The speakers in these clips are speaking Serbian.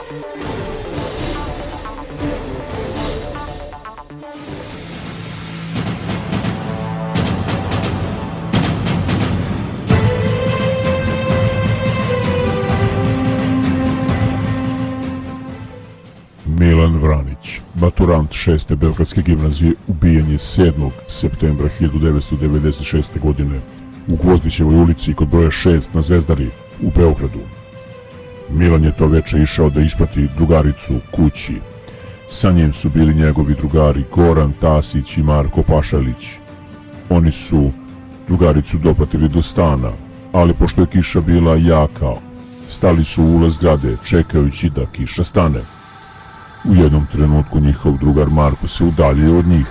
Milan Vranić, maturant 6. Beogradske gimnazije, ubijen je 7. septembra 1996. godine u Gvozdićevoj ulici kod broja 6 na Zvezdari u Beogradu. Milan je to veče išao da isprati drugaricu kući. Sa njim su bili njegovi drugari Goran Tasić i Marko Pašalić. Oni su drugaricu dopratili do stana, ali pošto je kiša bila jaka, stali su u ulaz zgrade čekajući da kiša stane. U jednom trenutku njihov drugar Marko se udaljio od njih.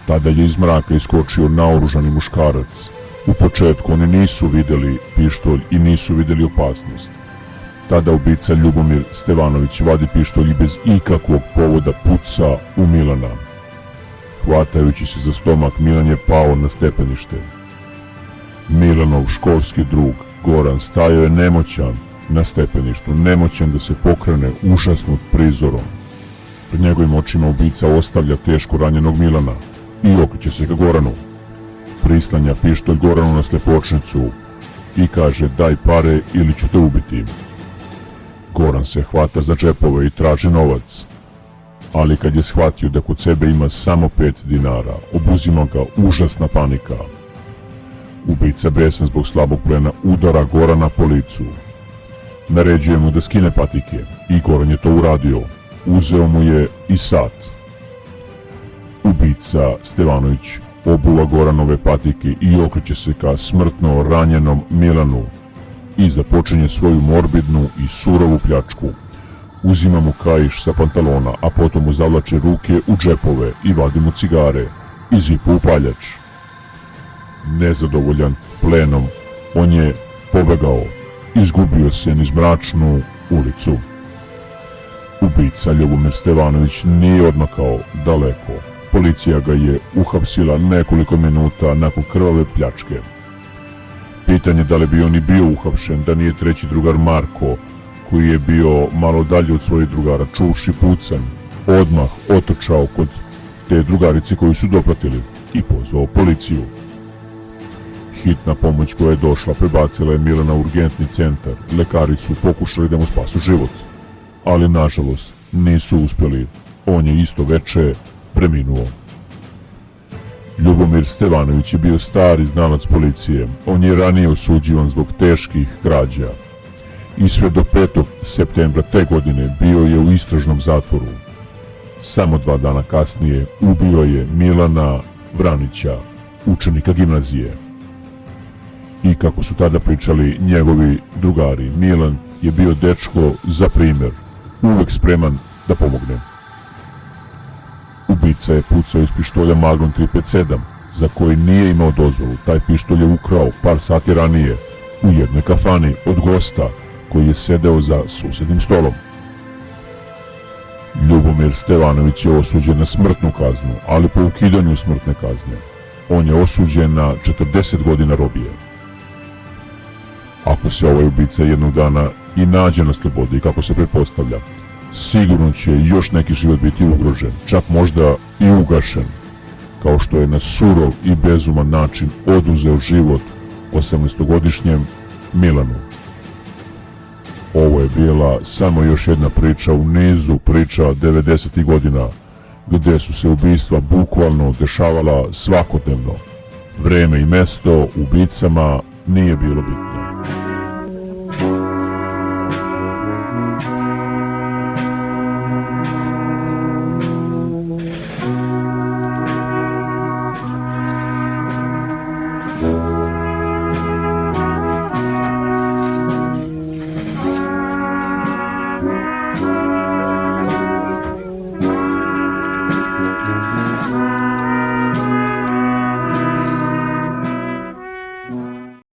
Tada je iz mraka iskočio naoružani muškarac. U početku oni nisu vidjeli pištolj i nisu vidjeli opasnost. Tada ubica Ljubomir Stevanović vadi pištolj i bez ikakvog povoda puca u Milana. Hvatajući se za stomak, Milan je pao na stepenište. Milanov školski drug Goran stajao je nemoćan na stepeništu, nemoćan da se pokrene, užasnut prizorom. Pred njegovim očima ubica ostavlja teško ranjenog Milana i okreće se ka Goranu. Prislanja pištolj Goranu na slepočnicu i kaže: daj pare ili ću te ubiti. Goran se hvata za džepove i traži novac, ali kad je shvatio da kod sebe ima samo 5 dinara, obuzima ga užasna panika. Ubica besan zbog slabog plena udara Gorana po licu. Naređuje mu da skine patike i Goran je to uradio. Uzeo mu je i sat. Ubica Stevanović obuva Goranove patike i okreće se ka smrtno ranjenom Milanu i započinje svoju morbidnu i surovu pljačku. Uzima mu kaiš sa pantalona, a potom mu zavlače ruke u džepove i vadi mu cigare i zipa upaljač. Nezadovoljan plenom, on je pobegao. Izgubio se niz mračnu ulicu. Ubica Ljubomir Stevanović nije odmakao daleko. Policija ga je uhapsila nekoliko minuta nakon krvave pljačke. Pitanje da li bi on i bio uhapšen da nije treći drugar Marko, koji je bio malo dalje od svojih drugara, čuvši pucanj, odmah otrčao kod te drugarice koju su dopratili i pozvao policiju. Hitna pomoć koja je došla prebacila je Milana u urgentni centar. Lekari su pokušali da mu spasu život, ali nažalost nisu uspjeli. On je isto veče preminuo. Ljubomir Stevanović je bio stari znalac policije. On je ranije osuđivan zbog teških krađa i sve do 5. septembra te godine bio je u istražnom zatvoru. Samo 2 dana kasnije ubio je Milana Vranića, učenika gimnazije. I kako su tada pričali njegovi drugari, Milan je bio dečko za primjer, uvek spreman da pomogne. Ubica je pucao iz pištolja Magnum 357, za koji nije imao dozvolu. Taj pištolj je ukrao par sati ranije u jednoj kafani od gosta koji je sedeo za susednim stolom. Ljubomir Stevanović je osuđen na smrtnu kaznu, ali po ukidanju smrtne kazne. On je osuđen na 40 godina robije. Ako se ovaj ubica jednog dana i nađe na slobodi, i kako se pretpostavlja, sigurno će još neki život biti ugrožen, čak možda i ugašen, kao što je na surov i bezuman način oduzeo život 18-godišnjem Milanu. Ovo je bila samo još jedna priča u nizu priča 90. godina, gdje su se ubistva bukvalno dešavala svakodnevno. Vreme i mesto ubicama nije bilo bitno.